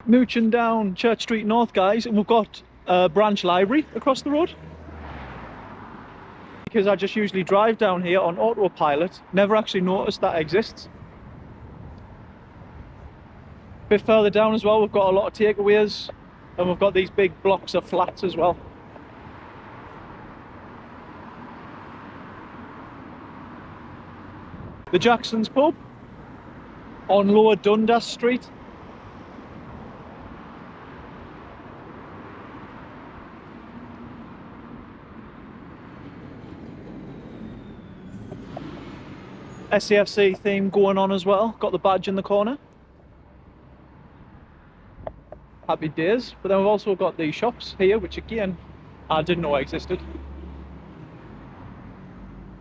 Mooching down Church Street North, guys, and we've got a branch library across the road. Because I just usually drive down here on autopilot, never actually noticed that exists. A bit further down as well, we've got a lot of takeaways, and we've got these big blocks of flats as well. The Jackson's pub on Lower Dundas Street. SCFC theme going on as well, got the badge in the corner. Happy days. But then we've also got the shops here, which again I didn't know existed.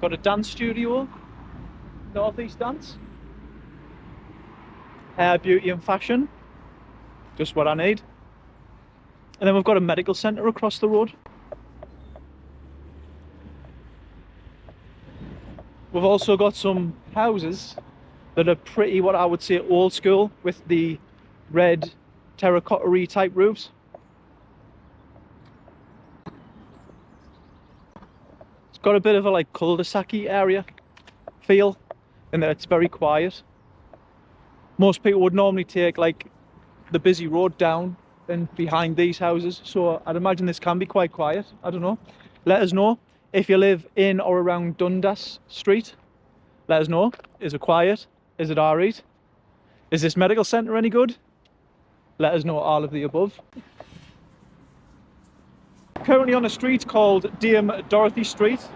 Got a dance studio, Northeast Dance. Hair, beauty and fashion, just what I need. And then we've got a medical centre across the road. We've also got some houses that are pretty, what I would say, old school, with the red terracotta-y type roofs. It's got a bit of a like cul-de-sac-y area feel, in that it's very quiet. Most people would normally take like the busy road down and behind these houses, so I'd imagine this can be quite quiet. I don't know. Let us know if you live in or around Dundas Street. Let us know. Is it quiet? Is it alright? Is this medical centre any good? Let us know all of the above. Currently on a street called Dame Dorothy Street,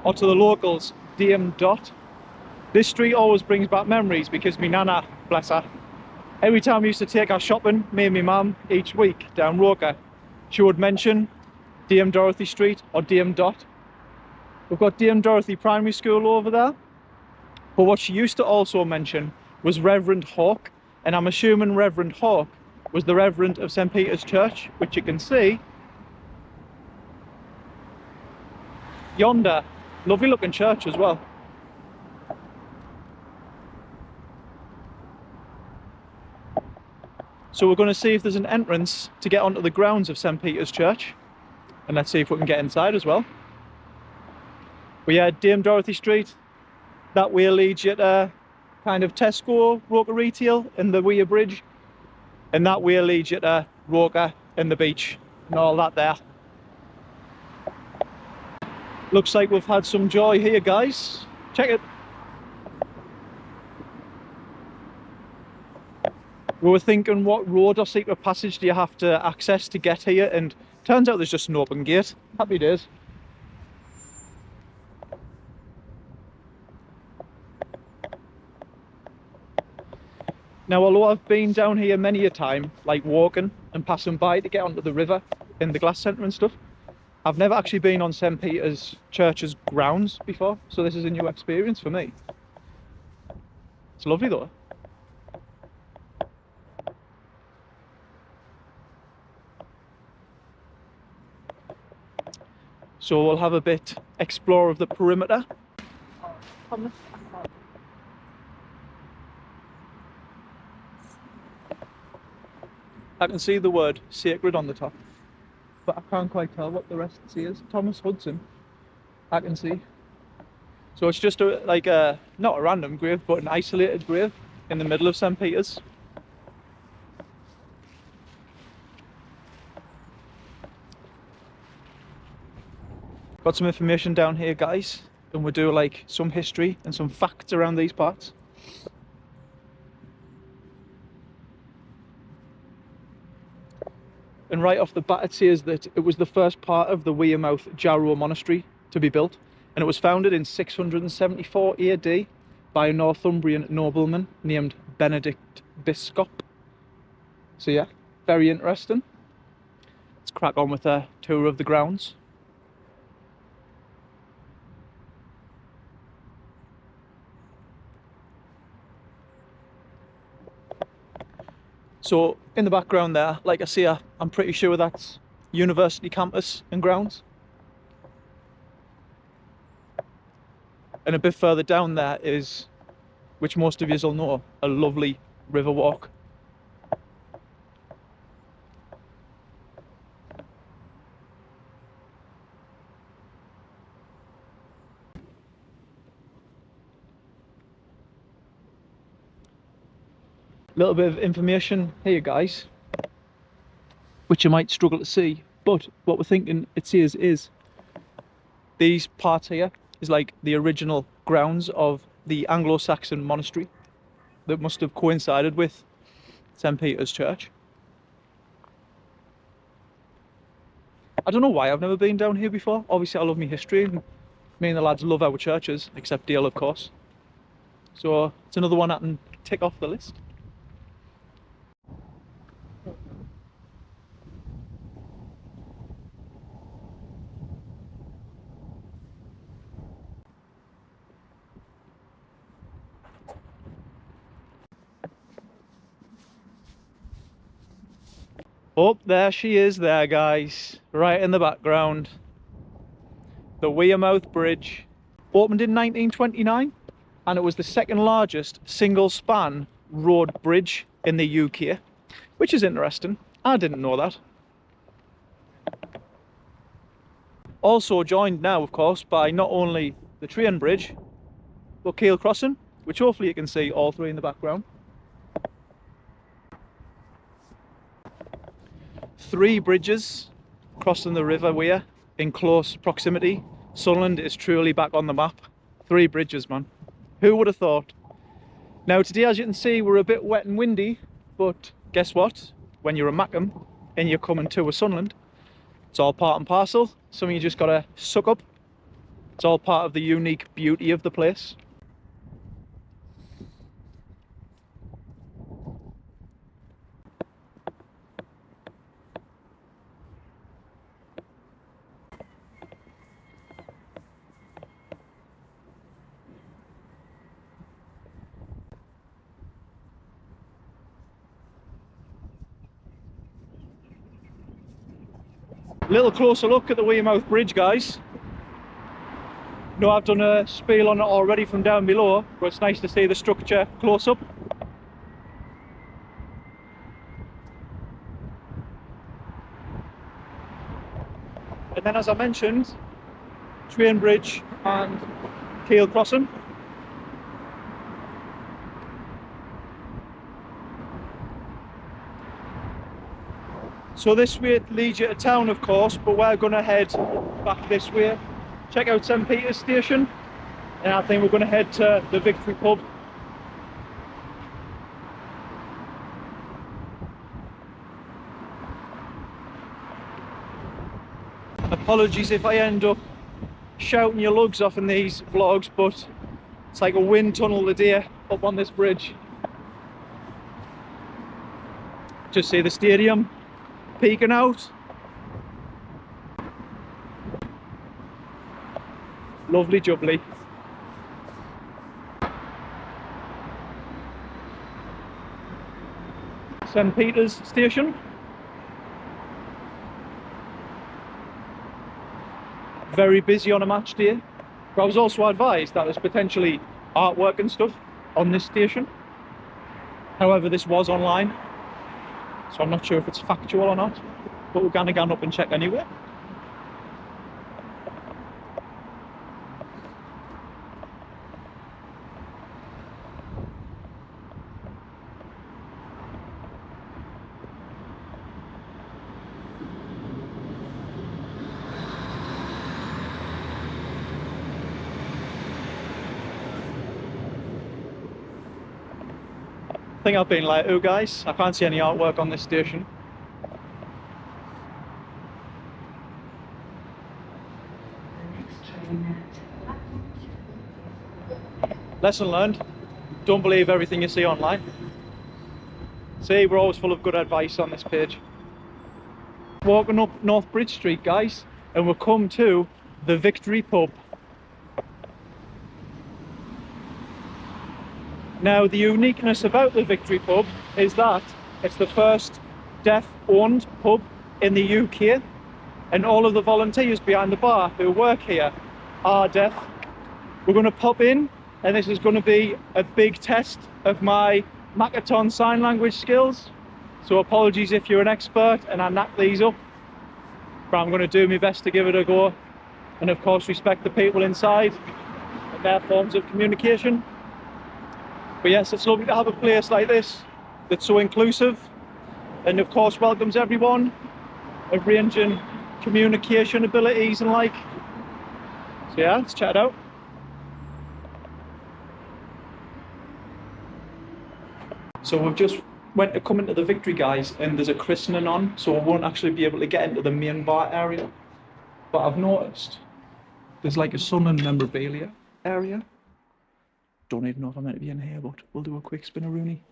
or to the locals, Dame Dot. This street always brings back memories because me nana, bless her, every time we used to take our shopping, me and my mum, each week down Roker, she would mention Dame Dorothy Street or Dame Dot. We've got Dame Dorothy Primary School over there, but what she used to also mention was Reverend Hawke, and I'm assuming Reverend Hawke was the Reverend of St. Peter's Church, which you can see yonder. Lovely looking church as well. So we're going to see if there's an entrance to get onto the grounds of St. Peter's Church, and let's see if we can get inside as well. We had Dame Dorothy Street, that way leads you to kind of Tesco, Roker Retail and the Weir Bridge, and that way leads you to Roker and the beach and all that there. Looks like we've had some joy here, guys. Check it. We were thinking, what road or secret passage do you have to access to get here, and turns out there's just an open gate. Happy days. Now, although I've been down here many a time, like walking and passing by to get onto the river in the glass centre and stuff, I've never actually been on St. Peter's Church's grounds before, so this is a new experience for me. It's lovely though. So we'll have a bit explore of the perimeter. I can see the word sacred on the top, but I can't quite tell what the rest says. Thomas Hudson, I can see. So it's just like a, not a random grave, but an isolated grave in the middle of St. Peter's. Got some information down here, guys, and we'll do like some history and some facts around these parts. And right off the bat it says that it was the first part of the Monkwearmouth Jarrow Monastery to be built, and it was founded in 674 AD by a Northumbrian nobleman named Benedict Biscop. So yeah, very interesting. Let's crack on with a tour of the grounds. So in the background there, like I say, I'm pretty sure that's university campus and grounds. And a bit further down there is, which most of you will know, a lovely river walk. Little bit of information here, guys, which you might struggle to see, but what we're thinking it says is these parts here is like the original grounds of the Anglo-Saxon monastery that must have coincided with St. Peter's Church. I don't know why I've never been down here before. Obviously I love my history, and me and the lads love our churches, except Dale of course. So it's another one I can tick off the list. Oh, there she is there, guys, right in the background. The Wearmouth Bridge. Opened in 1929, and it was the second largest single span road bridge in the UK, which is interesting. I didn't know that. Also joined now, of course, by not only the train bridge, but Keel Crossing, which hopefully you can see all three in the background. 3 bridges crossing the River Wear in close proximity. Sunderland is truly back on the map. 3 bridges, man. Who would have thought? Now today, as you can see, we're a bit wet and windy, but guess what? When you're a Mackem and you're coming to a Sunderland, it's all part and parcel. Something you just gotta suck up. It's all part of the unique beauty of the place. Little closer look at the Wearmouth Bridge, guys. No, I've done a spiel on it already from down below, but it's nice to see the structure close up. And then, as I mentioned, train bridge and Keel Crossing. So this way leads you to town, of course, but we're going to head back this way, check out St. Peter's Station, and I think we're going to head to the Victory pub. Apologies if I end up shouting your lugs off in these vlogs, but it's like a wind tunnel today up on this bridge. Just see the stadium peeking out. Lovely jubbly. St. Peter's Station. Very busy on a match day. But I was also advised that there's potentially artwork and stuff on this station. However, this was online, so I'm not sure if it's factual or not, but we're going to go up and check anyway. I think I've been like, oh guys, I can't see any artwork on this station. Lesson learned, don't believe everything you see online. See, we're always full of good advice on this page. Walking up North Bridge Street, guys, and we'll come to the Victory pub. Now, the uniqueness about the Victory pub is that it's the first deaf-owned pub in the UK, and all of the volunteers behind the bar who work here are deaf. We're going to pop in, and this is going to be a big test of my Makaton sign language skills. So apologies if you're an expert and I knock these up, but I'm going to do my best to give it a go, and of course respect the people inside and their forms of communication. But yes, it's lovely to have a place like this that's so inclusive and of course welcomes everyone of ranging communication abilities and like. So yeah, let's check it out. So we've just went to come into the Victory, guys, and there's a christening on, so I won't actually be able to get into the main bar area. But I've noticed there's like a Sunderland memorabilia area. Don't even know if I'm meant to be in here, but we'll do a quick spin-a-rooney.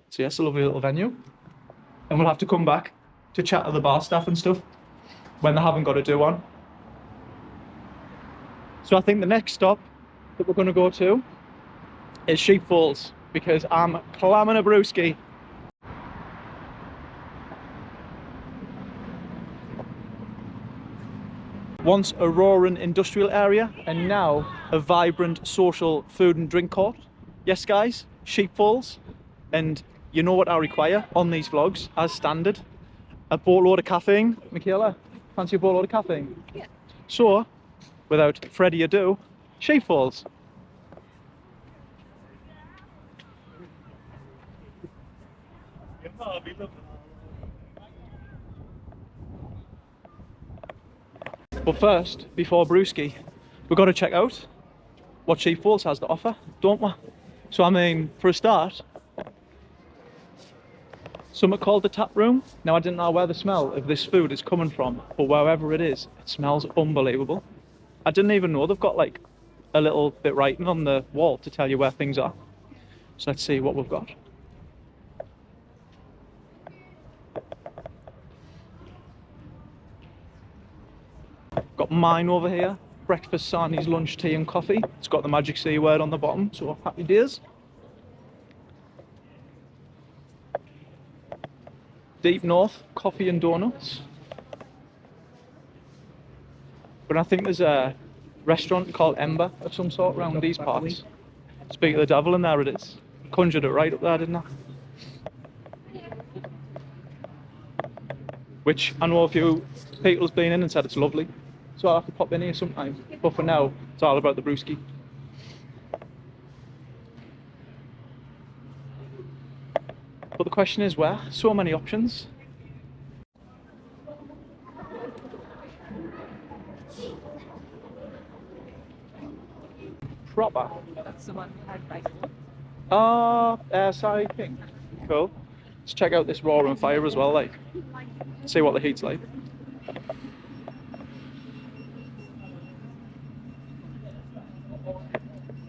So yes, a lovely little venue. And we'll have to come back to chat to the bar staff and stuff when they haven't got to do one. So I think the next stop that we're going to go to is Sheepfolds, because I'm clamming a brewski. Once a roaring industrial area and now a vibrant social food and drink court. Yes guys, Sheepfolds. And you know what I require on these vlogs as standard? A boatload of caffeine. Michaela, fancy a boatload of caffeine? Yeah. So, without further ado, Sheepfolds. But first, before brewski, we've got to check out what Sheepfolds has to offer, don't we? So I mean, for a start, something called the tap room. Now I didn't know where the smell of this food is coming from, but wherever it is, it smells unbelievable. I didn't even know they've got like a little bit writing on the wall to tell you where things are. So let's see what we've got. Got mine over here, breakfast, sarnies, lunch, tea and coffee. It's got the magic C word on the bottom, so happy days. Deep North, coffee and donuts. But I think there's a restaurant called Ember of some sort around these parts. Speak of the devil, and there it is. Conjured it right up there, didn't I? Which I know a few people's been in and said it's lovely. So I'll have to pop in here sometime. But for now, it's all about the brewski. But the question is where? So many options. Proper. That's the one we had right. Sorry, King. Cool. Let's check out this roaring fire as well, like. See what the heat's like.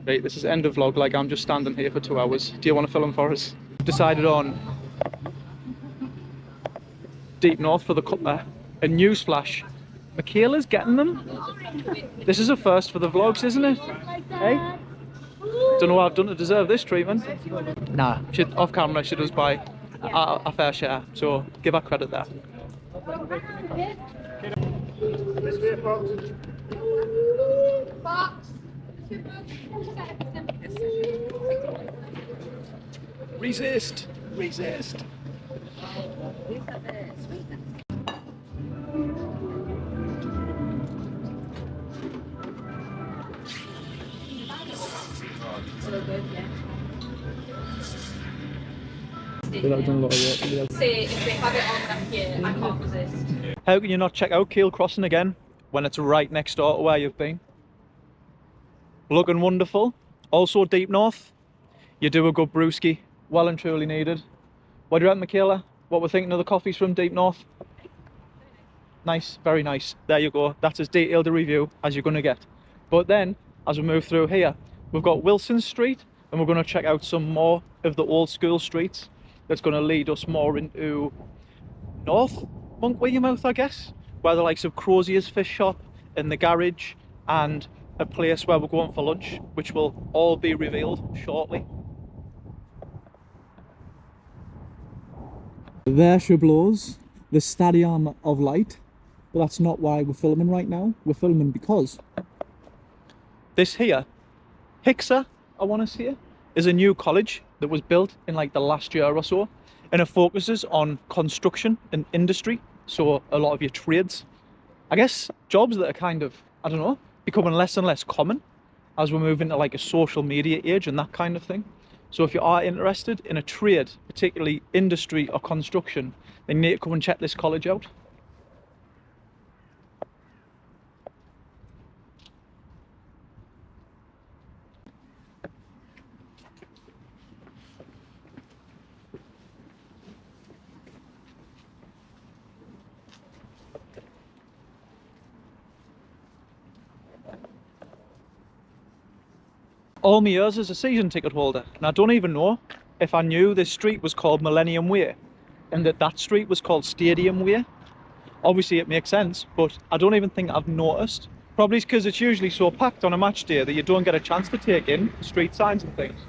Right, this is end of vlog, like I'm just standing here for 2 hours. Do you want to film for us? Decided on Deep North for the cuppa. And newsflash, Michaela's getting them. This is a first for the vlogs, isn't it? Hey? Don't know what I've done to deserve this treatment. Nah, off camera she does buy a fair share, so give her credit there. Resist! Resist! See, if they have it on that here, I can't resist. How can you not check out Keel Crossing again when it's right next door to where you've been? Looking wonderful. Also Deep North, you do a good brewski, well and truly needed. What do you reckon, Michaela? What we're thinking of the coffees from Deep North? Nice, very nice. There you go. That's as detailed a review as you're going to get. But then, as we move through here, we've got Wilson Street, and we're going to check out some more of the old school streets. That's going to lead us more into North Monkwearmouth, I guess, where the likes of Crozier's Fish Shop and the garage and a place where we're going for lunch, which will all be revealed shortly. There she blows, the Stadium of Light, but that's not why we're filming right now. We're filming because this here, Hixa, I want to say it, is a new college that was built in like the last year or so, and it focuses on construction and industry, so a lot of your trades, I guess jobs that are kind of I don't know, becoming less and less common as we're moving to like a social media age and that kind of thing. So if you are interested in a trade, particularly industry or construction, then you need to come and check this college out. All my years as a season ticket holder, and I don't even know if I knew this street was called Millennium Way and that street was called Stadium Way. Obviously it makes sense, but I don't even think I've noticed. Probably because it's usually so packed on a match day that you don't get a chance to take in street signs and things.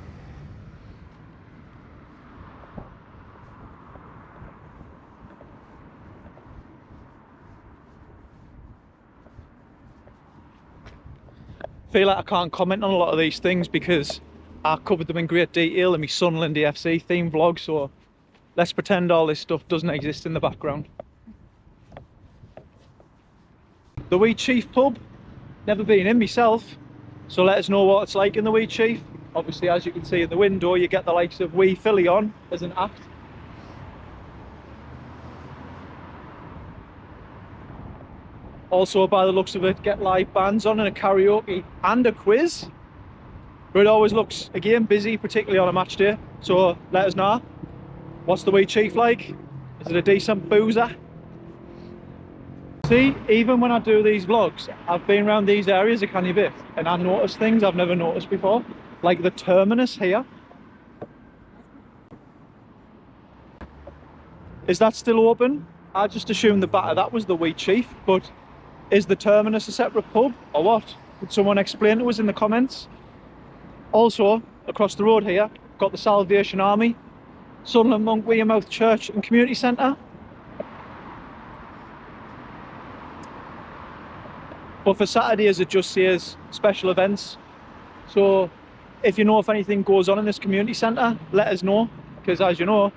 I feel like I can't comment on a lot of these things because I covered them in great detail in my Sunderland AFC theme vlog, so let's pretend all this stuff doesn't exist in the background. The Wee Chief pub, never been in myself, so let us know what it's like in the Wee Chief. Obviously, as you can see in the window, you get the likes of Wee Philly on as an act. Also, by the looks of it, get live bands on and a karaoke and a quiz. But it always looks, again, busy, particularly on a match day. So let us know. What's the Wee Chief like? Is it a decent boozer? See, even when I do these vlogs, I've been around these areas a canny bit and I notice things I've never noticed before. Like the terminus here. Is that still open? I just assumed the back of that was the Wee Chief, but is the terminus a separate pub or what? Could someone explain to us in the comments? Also, across the road here, got the Salvation Army, Sunderland Monkwearmouth Church and Community Centre. But for Saturdays it just says special events. So if you know if anything goes on in this community centre, let us know. Because as you know,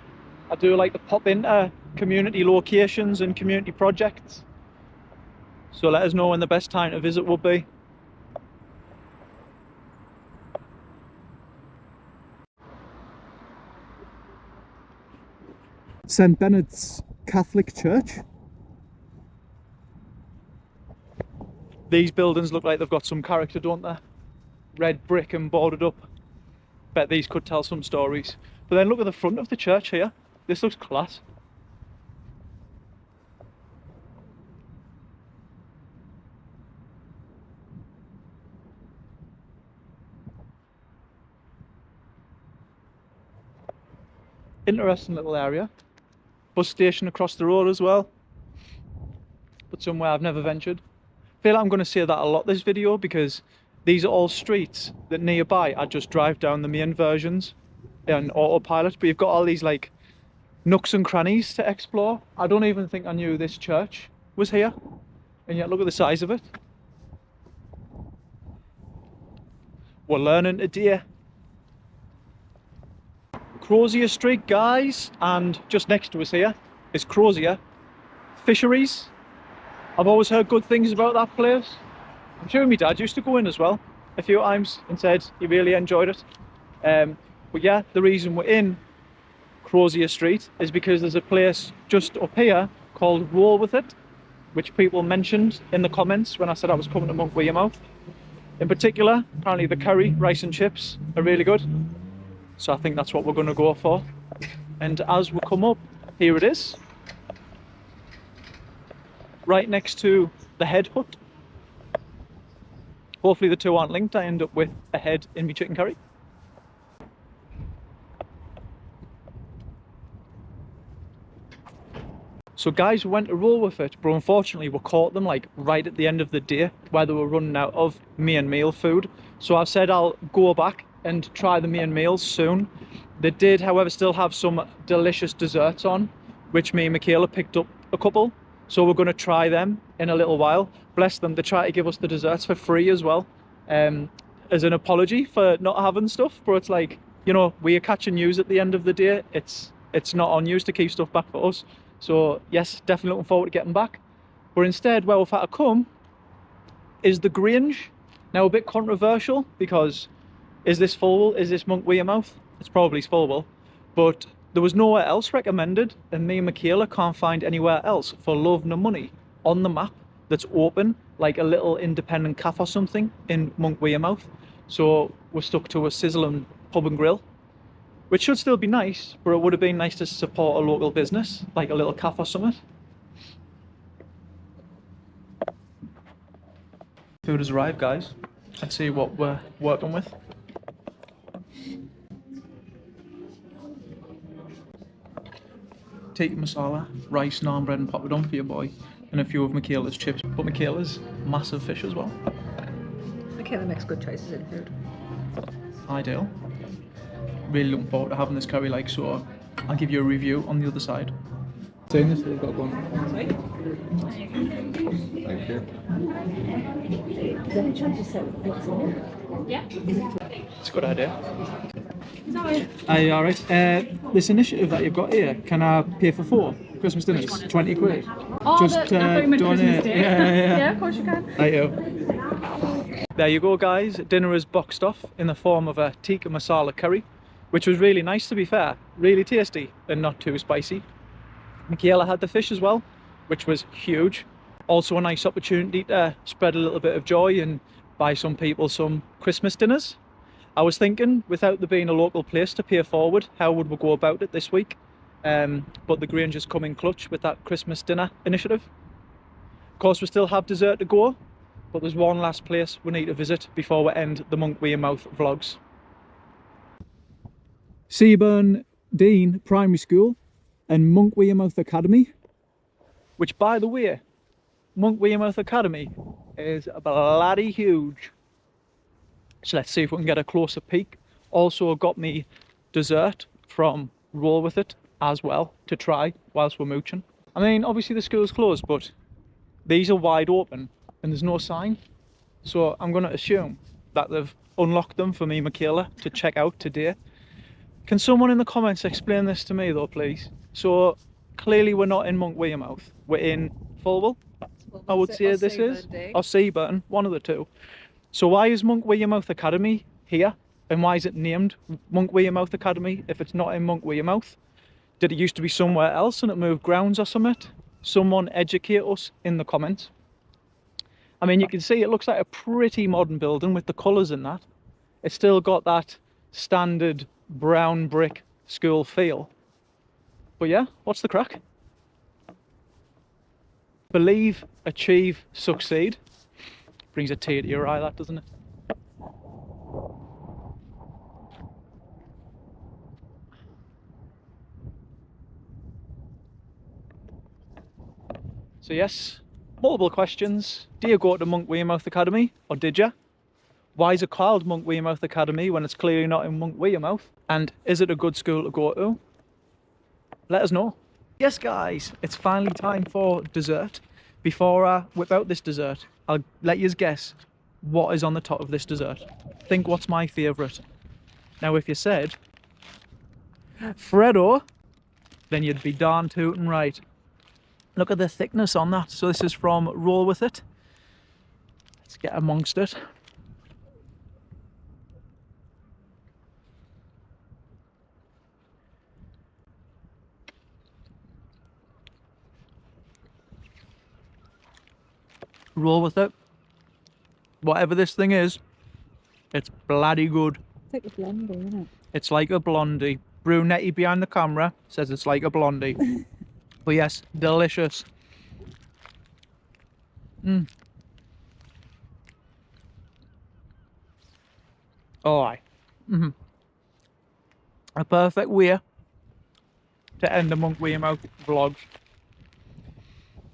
I do like to pop into community locations and community projects. So let us know when the best time to visit will be. St. Benedict's Catholic Church. These buildings look like they've got some character, don't they? Red brick and boarded up. Bet these could tell some stories. But then look at the front of the church here. This looks class. Interesting little area. Bus station across the road as well. But somewhere I've never ventured. I feel like I'm going to say that a lot this video because these are all streets that nearby I just drive down the main versions on autopilot, but you've got all these like nooks and crannies to explore. I don't even think I knew this church was here, and yet look at the size of it. We're learning today. Crozier Street, guys, and just next to us here is Crozier Fisheries. I've always heard good things about that place. I'm sure my dad used to go in as well a few times and said he really enjoyed it. But yeah, the reason we're in Crozier Street is because there's a place just up here called Roll With It, which people mentioned in the comments when I said I was coming to Monkwearmouth. In particular, apparently the curry, rice and chips are really good. So I think that's what we're going to go for. And as we come up, here it is. Right next to the head hut. Hopefully the two aren't linked. I end up with a head in my chicken curry. So guys, we went to Roll With It, but unfortunately we caught them like right at the end of the day where they were running out of main meal food. So I've said I'll go back and try the main meals soon. They did, however, still have some delicious desserts on, which me and Michaela picked up a couple. So we're going to try them in a little while. Bless them, they try to give us the desserts for free as well, as an apology for not having stuff. But it's like, you know, we are catching news at the end of the day. It's not on news to keep stuff back for us. So yes, definitely looking forward to getting back. But instead, where we've had to come is the Grange. Now a bit controversial because is this Fulwell? Is this Monkwearmouth? It's probably Fulwell, but there was nowhere else recommended, and me and Michaela can't find anywhere else for love nor money on the map that's open, like a little independent cafe or something in Monkwearmouth. So we're stuck to a sizzling pub and grill, which should still be nice, but it would have been nice to support a local business, like a little cafe or something. Food has arrived, guys. Let's see what we're working with. Tikka masala, rice, naan bread and poppadom for your boy, and a few of Michaela's chips. But Michaela's massive fish as well. Michaela makes good choices in food. Ideal. Really looking forward to having this curry, like, so I'll give you a review on the other side. Saying this, we've got one. Sweet. Thank you. Is there any chance you said what's in it? Yeah. It's a good idea. Sorry. Aye, alright. This initiative that you've got here, can I pay for 4 Christmas dinners? 20 quid. Oh, Just donate. Christmas Day. Yeah. Yeah, of course you can. There you go, guys. Dinner is boxed off in the form of a tikka masala curry, which was really nice, to be fair. Really tasty and not too spicy. Michaela had the fish as well, which was huge. Also a nice opportunity to spread a little bit of joy and buy some people some Christmas dinners. I was thinking, without there being a local place to pay forward, how would we go about it this week? But the Grange has come in clutch with that Christmas dinner initiative. Of course, we still have dessert to go, but there's one last place we need to visit before we end the Monkwearmouth vlogs. Seaburn Dean Primary School and Monkwearmouth Academy, which, by the way, Monkwearmouth Academy is bloody huge. So let's see if we can get a closer peek. Also got me dessert from Roll With It as well to try whilst we're mooching. I mean, obviously the school's closed, but these are wide open and there's no sign. So I'm going to assume that they've unlocked them for me, Michaela, to check out today. Can someone in the comments explain this to me though, please? So clearly we're not in Monkwearmouth, we're in Fulwell, I would say this is, or Seaburn, one of the two. So why is Monkwearmouth Academy here? And why is it named Monkwearmouth Academy if it's not in Monkwearmouth? Did it used to be somewhere else and it moved grounds or something? Someone educate us in the comments. I mean, you can see it looks like a pretty modern building with the colours in that. It's still got that standard brown brick school feel. But yeah, what's the crack? Believe, achieve, succeed. Brings a tear to your eye, that, doesn't it? So yes, multiple questions. Do you go to Monkwearmouth Academy, or did you? Why is it called Monkwearmouth Academy when it's clearly not in Monkwearmouth? And is it a good school to go to? Let us know. Yes guys, it's finally time for dessert. Before I whip out this dessert, I'll let you guess what is on the top of this dessert. Think what's my favourite. Now if you said Freddo, then you'd be darn tootin' right. Look at the thickness on that. So this is from Roll With It. Let's get amongst it. Roll with it. Whatever this thing is, it's bloody good. It's like a blondie, isn't it? It's like a blondie. Brunette behind the camera says it's like a blondie. But yes, delicious. Oh, aye. A perfect way to end the Monkwearmouth vlogs.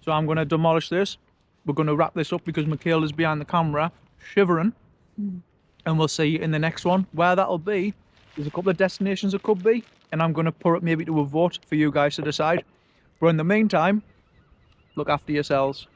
So I'm going to demolish this. We're going to wrap this up because Michaela's behind the camera shivering. And we'll see you in the next one. Where that'll be, there's a couple of destinations it could be, and I'm going to put it maybe to a vote for you guys to decide. But in the meantime, look after yourselves.